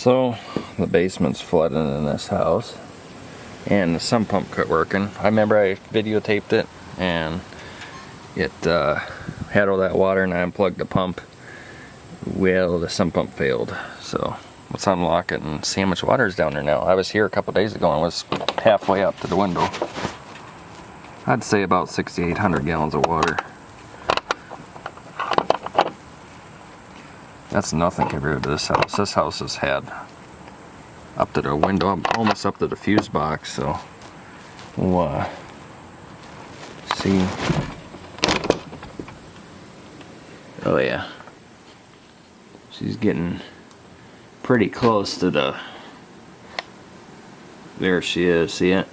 So the basement's flooding in this house and the sump pump quit working. I remember I videotaped it and it had all that water and I unplugged the pump. Well, the sump pump failed, so let's unlock it and see how much water is down there now. I was here a couple days ago and was halfway up to the window. I'd say about 6,800 gallons of water. That's nothing compared to this house. This house has had up to the window, almost up to the fuse box, so we'll see. Oh yeah. She's getting pretty close to the, there she is, see it?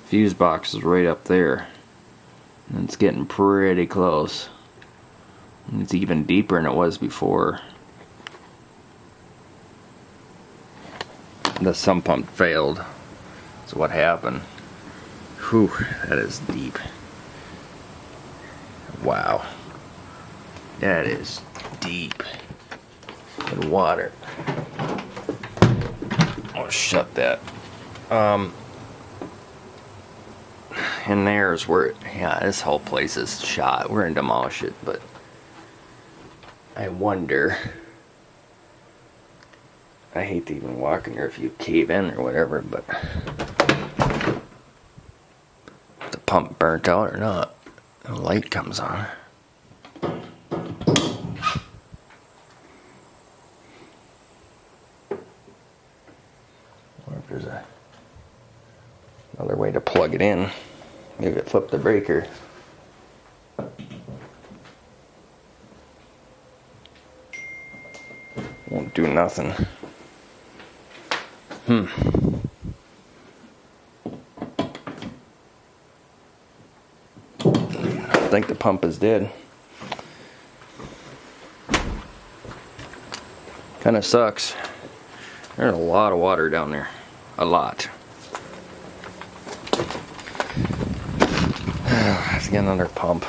Fuse box is right up there. And it's getting pretty close. And it's even deeper than it was before. The sump pump failed. So what happened? Whew, that is deep. Wow. That is deep. Good water. I'll shut that. And there's where, yeah, this whole place is shot. We're gonna demolish it, but I wonder, I hate to even walk in there if you cave in or whatever, but the pump burnt out or not. The light comes on. Or if there's another way to plug it in. Maybe it flipped the breaker. Won't do nothing. I think the pump is dead. Kind of sucks. There's a lot of water down there. A lot. Let's get another pump.